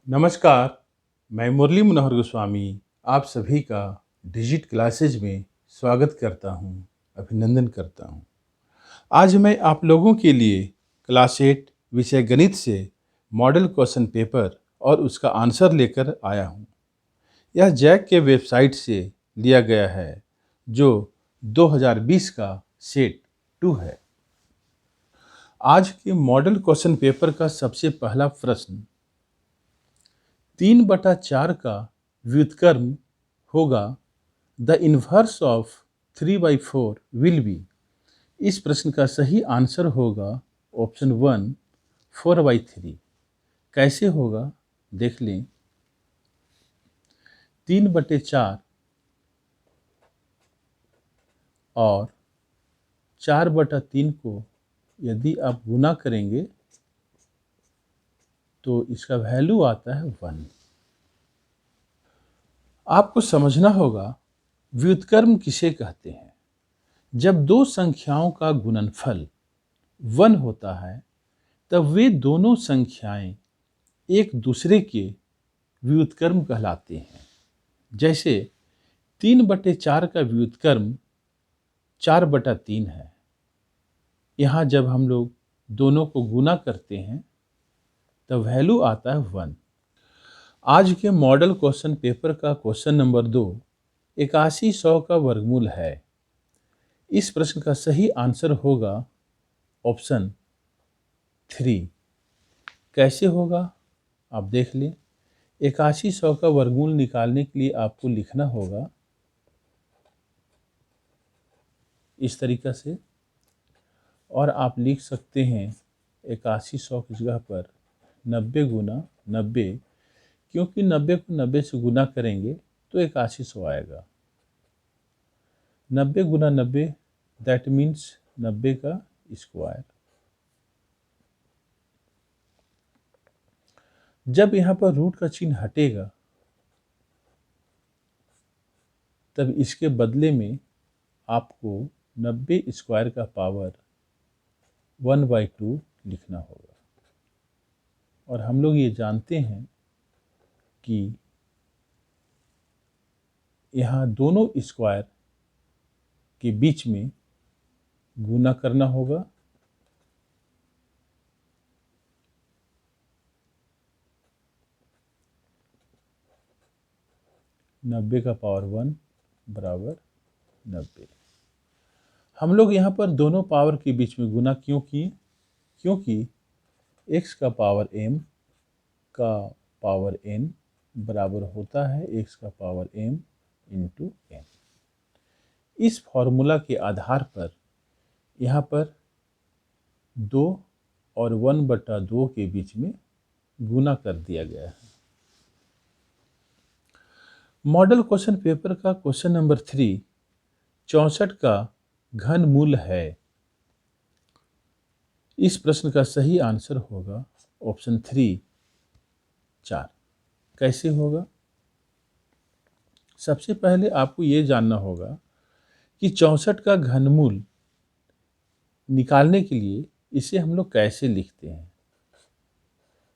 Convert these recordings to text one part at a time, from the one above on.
नमस्कार, मैं मुरली मनोहर गोस्वामी आप सभी का डिजिट क्लासेज में स्वागत करता हूं, अभिनंदन करता हूं। आज मैं आप लोगों के लिए क्लास 8 विषय गणित से मॉडल क्वेश्चन पेपर और उसका आंसर लेकर आया हूं। यह जैक के वेबसाइट से लिया गया है, जो 2020 का सेट 2 है। आज के मॉडल क्वेश्चन पेपर का सबसे पहला प्रश्न 3/4 का व्युत्क्रम होगा the inverse of 3/4 will be. इस प्रश्न का सही आंसर होगा ऑप्शन 1 4/3। कैसे होगा देख लें। 3/4 और 4/3 को यदि आप गुना करेंगे तो इसका वैल्यू आता है 1। आपको समझना होगा व्युत्क्रम किसे कहते हैं। जब दो संख्याओं का गुणनफल 1 होता है तब वे दोनों संख्याएं एक दूसरे के व्युत्क्रम कहलाते हैं। जैसे 3/4 का व्युत्क्रम 4/3 है। यहाँ जब हम लोग दोनों को गुना करते हैं तब वैल्यू आता है 1। आज के मॉडल क्वेश्चन पेपर का क्वेश्चन नंबर 2 8100 का वर्गमूल है। इस प्रश्न का सही आंसर होगा ऑप्शन 3। कैसे होगा आप देख लें। 8100 का वर्गमूल निकालने के लिए आपको लिखना होगा इस तरीक़ा से, और आप लिख सकते हैं 8100 की जगह पर 90 गुना 90, क्योंकि 90 को 90 से गुना करेंगे तो 8100 आएगा। 90 गुना 90 दैट मीन्स 90 का स्क्वायर। जब यहाँ पर रूट का चिन्ह हटेगा तब इसके बदले में आपको 90 स्क्वायर का पावर 1/2 लिखना होगा। और हम लोग ये जानते हैं कि यहाँ दोनों स्क्वायर के बीच में गुना करना होगा। नब्बे का पावर 1 बराबर 90। हम लोग यहाँ पर दोनों पावर के बीच में गुना क्यों किए? क्योंकि x का पावर m का पावर n बराबर होता है x का पावर m इंटू n। इस फॉर्मूला के आधार पर यहाँ पर 2 और 1/2 के बीच में गुना कर दिया गया है। मॉडल क्वेश्चन पेपर का क्वेश्चन नंबर 3 64 का घनमूल है। इस प्रश्न का सही आंसर होगा ऑप्शन 3 4। कैसे होगा? सबसे पहले आपको ये जानना होगा कि 64 का घनमूल निकालने के लिए इसे हम लोग कैसे लिखते हैं।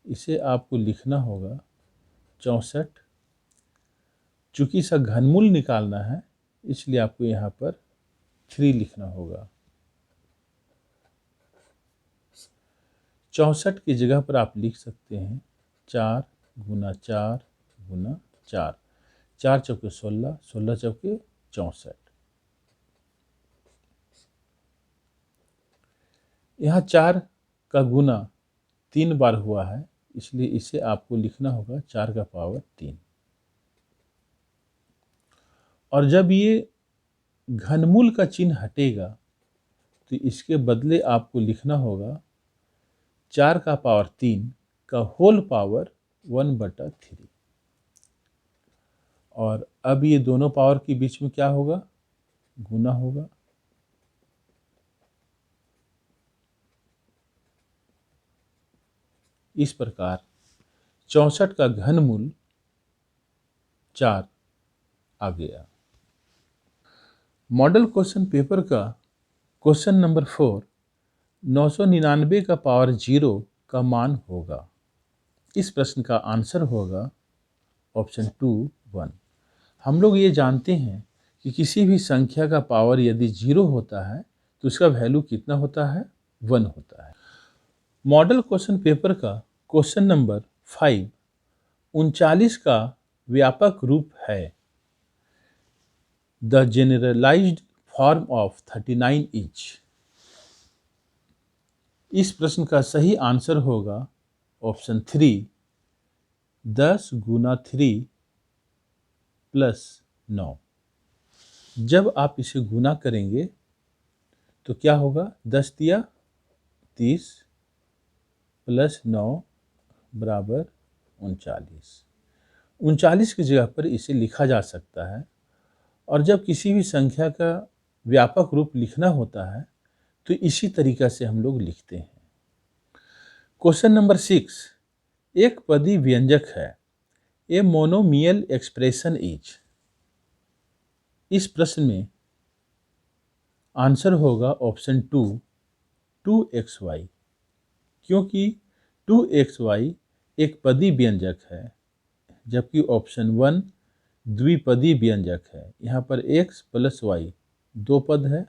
इसे आपको लिखना होगा 64, चूँकि इसका घनमूल निकालना है इसलिए आपको यहाँ पर 3 लिखना होगा। 64 की जगह पर आप लिख सकते हैं 4 गुना 4 गुना 4, 4 चौके 16, 16 चौके 64। यहाँ 4 का गुना 3 बार हुआ है, इसलिए इसे आपको लिखना होगा 4 का पावर 3। और जब ये घनमूल का चिन्ह हटेगा तो इसके बदले आपको लिखना होगा 4 का पावर 3 का होल पावर 1/3। और अब ये दोनों पावर के बीच में क्या होगा? गुना होगा। इस प्रकार 64 का घनमूल 4 आ गया। मॉडल क्वेश्चन पेपर का क्वेश्चन नंबर 4 999 का पावर 0 का मान होगा। इस प्रश्न का आंसर होगा ऑप्शन 2 1। हम लोग ये जानते हैं कि किसी भी संख्या का पावर यदि 0 होता है तो उसका वैल्यू कितना होता है, 1 होता है। मॉडल क्वेश्चन पेपर का क्वेश्चन नंबर 5 39 का व्यापक रूप है द जेनरलाइज्ड फॉर्म ऑफ 39 इच। इस प्रश्न का सही आंसर होगा ऑप्शन 3 10 गुना 3 प्लस 9। जब आप इसे गुना करेंगे तो क्या होगा, 10 दिया 30 प्लस 9 बराबर 39। 39 की जगह पर इसे लिखा जा सकता है। और जब किसी भी संख्या का व्यापक रूप लिखना होता है तो इसी तरीका से हम लोग लिखते हैं। क्वेश्चन नंबर 6 एक पदी व्यंजक है ए मोनोमियल एक्सप्रेशन इज। इस प्रश्न में आंसर होगा ऑप्शन 2 2xy, क्योंकि 2xy एक पदी व्यंजक है, जबकि ऑप्शन 1 द्विपदी व्यंजक है। यहाँ पर x प्लस वाई दो पद है,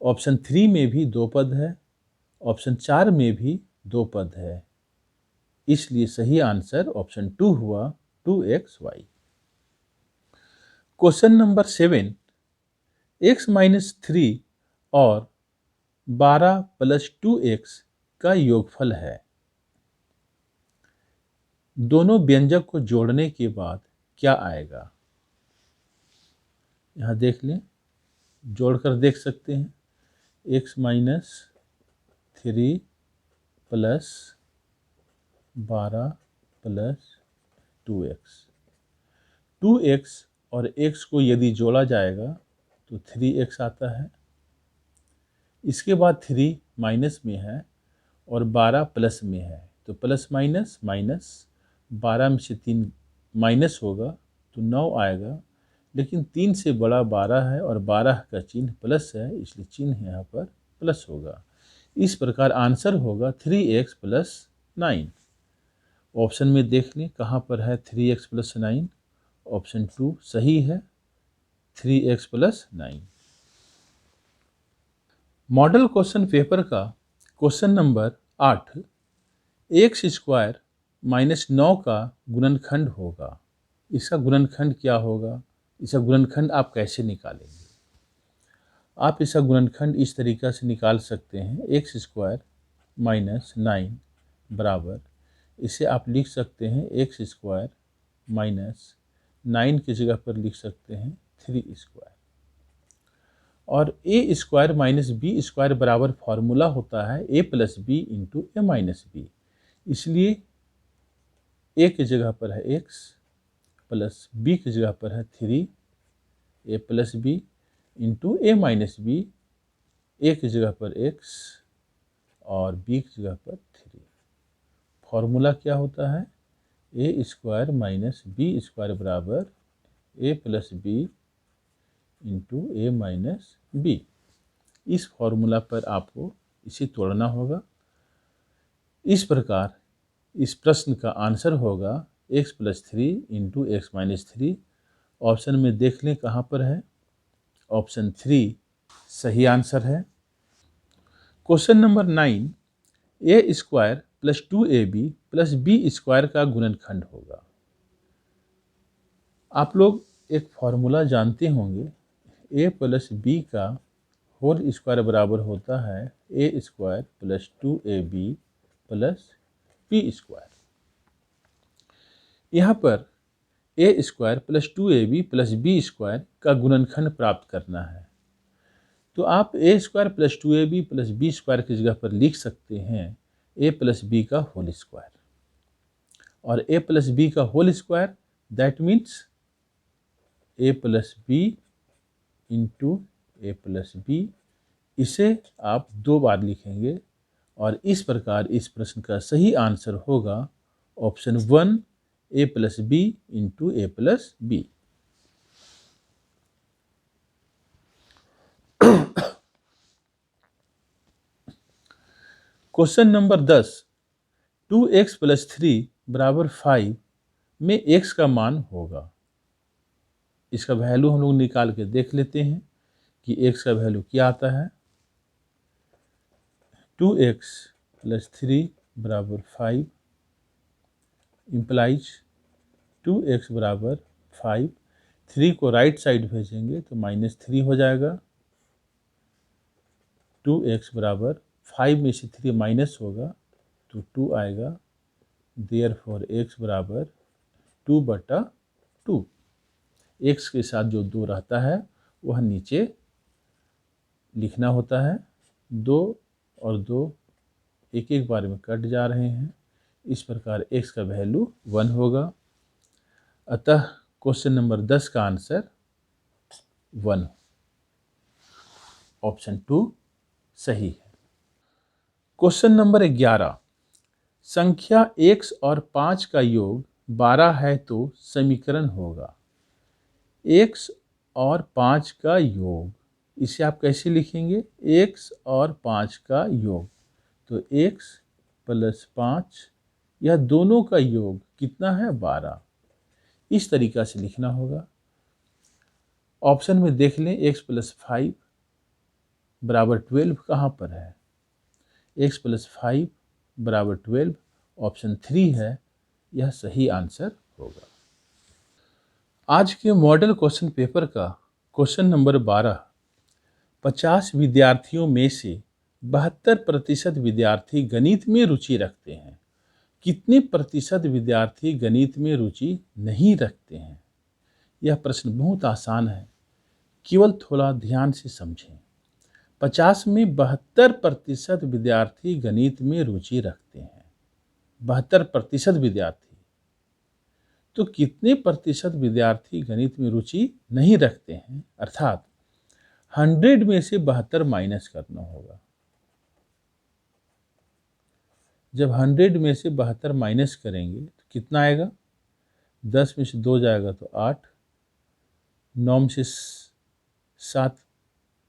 ऑप्शन 3 में भी दो पद है, ऑप्शन 4 में भी दो पद है। इसलिए सही आंसर ऑप्शन 2 हुआ 2xy। क्वेश्चन नंबर 7 x-3 और 12 प्लस 2x का योगफल है। दोनों व्यंजक को जोड़ने के बाद क्या आएगा, यहाँ देख लें, जोड़कर देख सकते हैं। x-3 plus 12 plus 2x। 2x और x को यदि जोड़ा जाएगा तो 3x आता है। इसके बाद 3 माइनस में है और 12 प्लस में है, तो प्लस माइनस माइनस, 12 में से 3 माइनस होगा तो 9 आएगा। लेकिन 3 से बड़ा 12 है और 12 का चिन्ह प्लस है, इसलिए चिन्ह यहाँ पर प्लस होगा। इस प्रकार आंसर होगा 3x प्लस 9। ऑप्शन में देख लें कहाँ पर है 3x प्लस 9। ऑप्शन 2 सही है, 3x plus 9। Model question paper का question number 8 x square minus 9 का गुणनखंड होगा। इसका गुणनखंड क्या होगा, इसका गुणनखंड आप कैसे निकालेंगे। आप इसका गुणनखंड इस तरीक़ा से निकाल सकते हैं, एक्स स्क्वायर माइनस 9 बराबर, इसे आप लिख सकते हैं एक्स स्क्वायर माइनस 9 की जगह पर लिख सकते हैं 3 स्क्वायर। और ए स्क्वायर माइनस बी स्क्वायर बराबर फॉर्मूला होता है ए प्लस बी इंटू ए माइनस बी। इसलिए ए की जगह पर है एक्स प्लस बी की जगह पर है 3 ए प्लस बी इंटू ए माइनस बी, ए की जगह पर एक्स और बी की जगह पर 3। फॉर्मूला क्या होता है, a square minus B square बराबर ए प्लस बी इंटू ए माइनस बी। इस फॉर्मूला पर आपको इसे तोड़ना होगा। इस प्रकार इस प्रश्न का आंसर होगा x plus 3 into x minus 3। Option में देख लें कहाँ पर है, ऑप्शन 3 सही आंसर है। Question number 9 a square plus 2ab plus b square का गुणनखंड होगा। आप लोग एक फॉर्मूला जानते होंगे, ए प्लस बी का होल स्क्वायर बराबर होता है a square plus 2ab plus b square. यहाँ पर a square plus 2ab plus b square का गुणनखंड प्राप्त करना है, तो आप a square plus 2ab plus b square की जगह पर लिख सकते हैं ए प्लस बी का होल स्क्वायर। और ए प्लस बी का whole square that means A plus B into A plus B. इसे आप 2 बार लिखेंगे और इस प्रकार इस प्रश्न का सही आंसर होगा option 1 a plus B into A plus b. Question number 10 2x plus 3 बराबर 5 में x का मान होगा। इसका वैल्यू हम लोग निकाल के देख लेते हैं कि x का वैल्यू क्या आता है। 2x प्लस 3 बराबर 5 इम्प्लाइज 2x बराबर 5। 3 को राइट साइड भेजेंगे तो -3 हो जाएगा। 2x बराबर 5 में से 3 माइनस होगा तो 2 आएगा। देयरफॉर x बराबर 2/2। x के साथ जो 2 रहता है वह नीचे लिखना होता है। 2 और 2 एक एक बार में कट जा रहे हैं। इस प्रकार x का वैल्यू 1 होगा। अतः क्वेश्चन नंबर 10 का आंसर 1, ऑप्शन 2 सही है। क्वेश्चन नंबर 11, संख्या x और 5 का योग 12 है तो समीकरण होगा। x और 5 का योग, इसे आप कैसे लिखेंगे? x और 5 का योग, तो x प्लस 5, यह दोनों का योग कितना है? 12। इस तरीका से लिखना होगा। ऑप्शन में देख लें, x प्लस 5 बराबर 12 कहाँ पर है? x प्लस 5 बराबर 12, ऑप्शन 3 है, यह सही आंसर होगा। आज के मॉडल क्वेश्चन पेपर का क्वेश्चन नंबर 12, 50 विद्यार्थियों में से 72% विद्यार्थी गणित में रुचि रखते हैं। कितने प्रतिशत विद्यार्थी गणित में रुचि नहीं रखते हैं? यह प्रश्न बहुत आसान है, केवल थोड़ा ध्यान से समझें। 50 में 72% विद्यार्थी गणित में रुचि रखते हैं। 72% विद्यार्थी, तो कितने प्रतिशत विद्यार्थी गणित में रुचि नहीं रखते हैं? अर्थात 100 में से 72 माइनस करना होगा। जब 100 में से 72 माइनस करेंगे तो कितना आएगा? 10 में से 2 जाएगा तो 8, 9 में से 7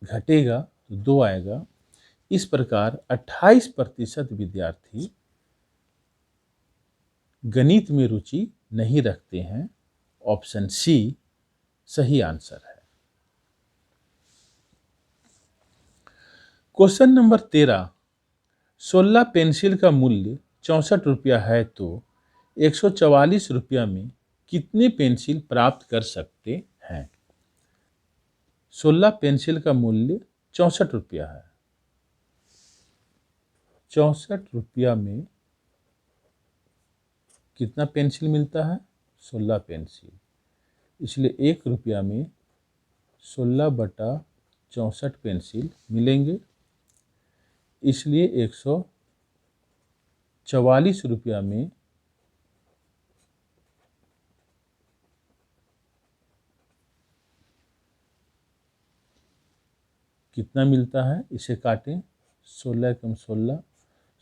घटेगा तो 2 आएगा। इस प्रकार 28% विद्यार्थी गणित में रुचि नहीं रखते हैं। ऑप्शन सी सही आंसर है। क्वेश्चन नंबर 13, 16 पेंसिल का मूल्य 64 रुपया है तो 144 रुपया में कितने पेंसिल प्राप्त कर सकते हैं? 16 पेंसिल का मूल्य 64 रुपया है। 64 रुपया में कितना पेंसिल मिलता है? 16 पेंसिल। इसलिए 1 रुपया में 16/64 पेंसिल मिलेंगे। इसलिए 144 रुपया में कितना मिलता है? इसे काटें। 16 कम 16,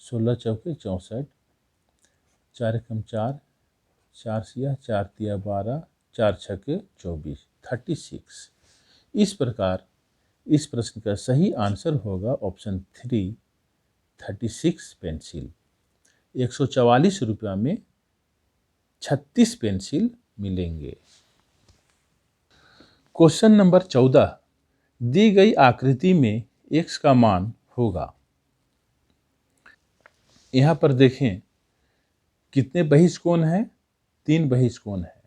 16 चौके 64, 4 कम 4, 4 सिया 4 तिया 12, 4 छक्के 24, 36। इस प्रकार इस प्रश्न का सही आंसर होगा ऑप्शन 3, 36 पेंसिल। 144 रुपया में 36 पेंसिल मिलेंगे। क्वेश्चन नंबर 14, दी गई आकृति में x का मान होगा। यहाँ पर देखें कितने बहिष्कोण हैं? 3 बहिष्कोण है।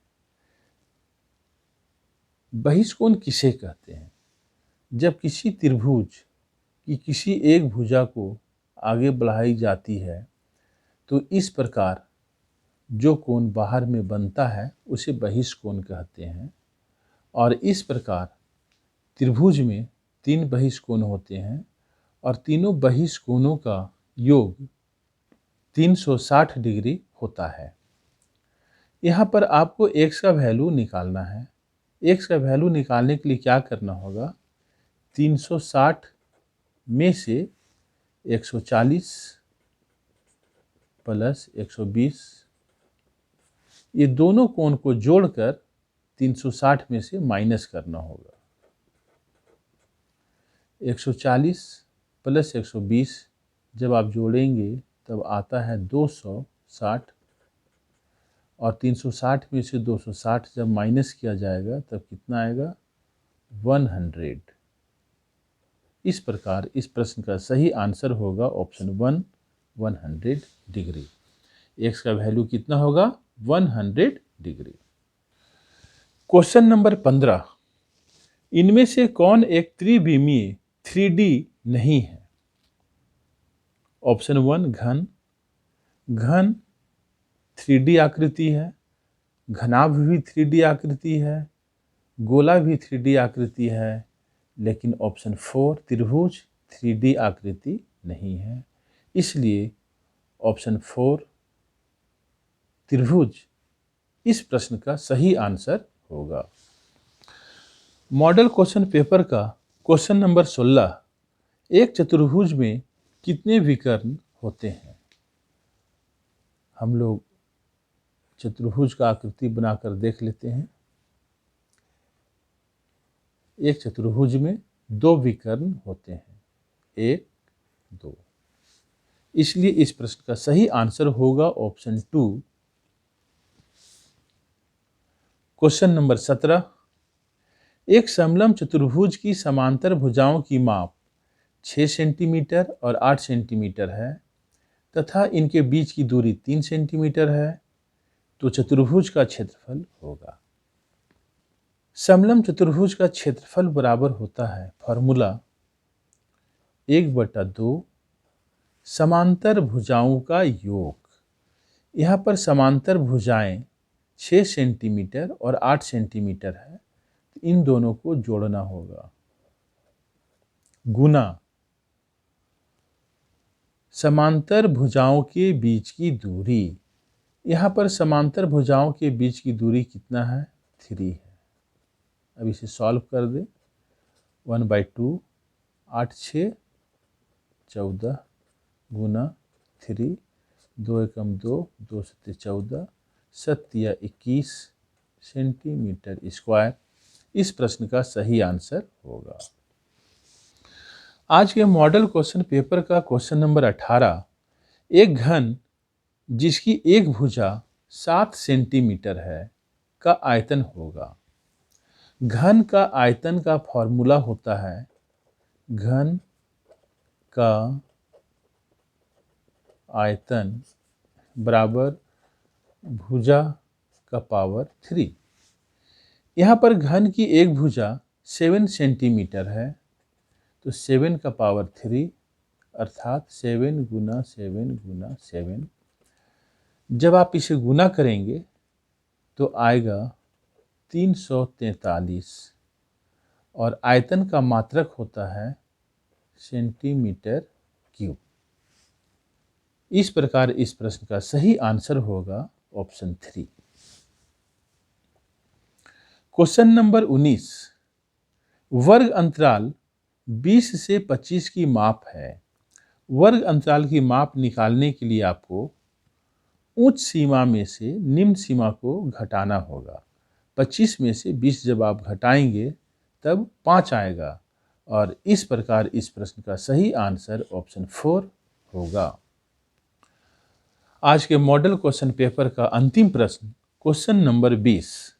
बहिष्कोण किसे कहते हैं? जब किसी त्रिभुज की किसी एक भुजा को आगे बढ़ाई जाती है तो इस प्रकार जो कोण बाहर में बनता है उसे बहिष्कोण कहते हैं। और इस प्रकार त्रिभुज में 3 बहिष्कोण होते हैं और तीनों बहिष्कोणों का योग 360 डिग्री होता है। यहाँ पर आपको x का वैल्यू निकालना है। x का वैल्यू निकालने के लिए क्या करना होगा? 360 में से 140 प्लस 120, ये दोनों कोण को जोड़कर 360 में से माइनस करना होगा। 140 प्लस 120 जब आप जोड़ेंगे तब आता है 260। 360, और 360 में से 260 जब माइनस किया जाएगा तब कितना आएगा? 100। इस प्रकार इस प्रश्न का सही आंसर होगा ऑप्शन 1, 100 डिग्री। x का वैल्यू कितना होगा? 100 डिग्री। क्वेश्चन नंबर 15, इनमें से कौन एक त्रिविमीय 3D नहीं है? ऑप्शन 1 घन। घन 3D आकृति है, घनाभ भी 3D आकृति है, गोला भी 3D आकृति है, लेकिन ऑप्शन 4 त्रिभुज 3D आकृति नहीं है। इसलिए ऑप्शन 4 त्रिभुज इस प्रश्न का सही आंसर होगा। मॉडल क्वेश्चन पेपर का क्वेश्चन नंबर 16, एक चतुर्भुज में कितने विकर्ण होते हैं? हम लोग चतुर्भुज का आकृति बनाकर देख लेते हैं। एक चतुर्भुज में 2 विकर्ण होते हैं, 1, 2। इसलिए इस प्रश्न का सही आंसर होगा ऑप्शन 2। क्वेश्चन नंबर 17, एक समलंब चतुर्भुज की समांतर भुजाओं की माप 6 सेंटीमीटर और 8 सेंटीमीटर है तथा इनके बीच की दूरी 3 सेंटीमीटर है, तो चतुर्भुज का क्षेत्रफल होगा। समलंब चतुर्भुज का क्षेत्रफल बराबर होता है, फॉर्मूला 1/2 समांतर भुजाओं का योग। यहाँ पर समांतर भुजाएं 6 सेंटीमीटर और 8 सेंटीमीटर है, तो इन दोनों को जोड़ना होगा, गुना समांतर भुजाओं के बीच की दूरी। यहाँ पर समांतर भुजाओं के बीच की दूरी कितना है? 3 है। अब इसे सॉल्व कर दे। 1/2, 8 6 14 गुना 3, 2 एकम 2, 2 7 14, 7 या 21 सेंटीमीटर स्क्वायर इस प्रश्न का सही आंसर होगा। आज के मॉडल क्वेश्चन पेपर का क्वेश्चन नंबर 18, एक घन जिसकी एक भुजा 7 सेंटीमीटर है का आयतन होगा। घन का आयतन का फॉर्मूला होता है, घन का आयतन बराबर भुजा का पावर 3। यहाँ पर घन की एक भुजा 7 सेंटीमीटर है, तो 7 का पावर 3 अर्थात 7 गुना 7 गुना 7। जब आप इसे गुना करेंगे तो आएगा 343, और आयतन का मात्रक होता है सेंटीमीटर क्यूब। इस प्रकार इस प्रश्न का सही आंसर होगा ऑप्शन 3। क्वेश्चन नंबर 19, वर्ग अंतराल 20 से 25 की माप है। वर्ग अंतराल की माप निकालने के लिए आपको उच्च सीमा में से निम्न सीमा को घटाना होगा। 25 में से 20 जब आप घटाएंगे तब 5 आएगा, और इस प्रकार इस प्रश्न का सही आंसर ऑप्शन 4 होगा। आज के मॉडल क्वेश्चन पेपर का अंतिम प्रश्न क्वेश्चन नंबर 20,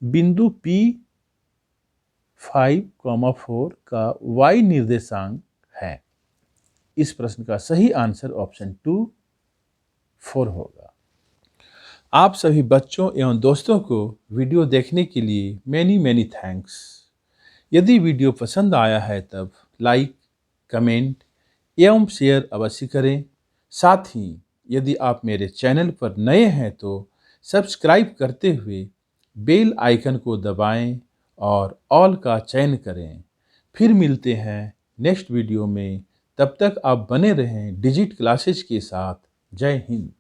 बिंदु P5,4 का y निर्देशांक है। इस प्रश्न का सही आंसर ऑप्शन 2, 4 होगा। आप सभी बच्चों एवं दोस्तों को वीडियो देखने के लिए मैनी थैंक्स। यदि वीडियो पसंद आया है तब लाइक, कमेंट एवं शेयर अवश्य करें। साथ ही यदि आप मेरे चैनल पर नए हैं तो सब्सक्राइब करते हुए बेल आइकन को दबाएं और ऑल का चयन करें। फिर मिलते हैं नेक्स्ट वीडियो में, तब तक आप बने रहें डिजिट क्लासेज के साथ। जय हिंद।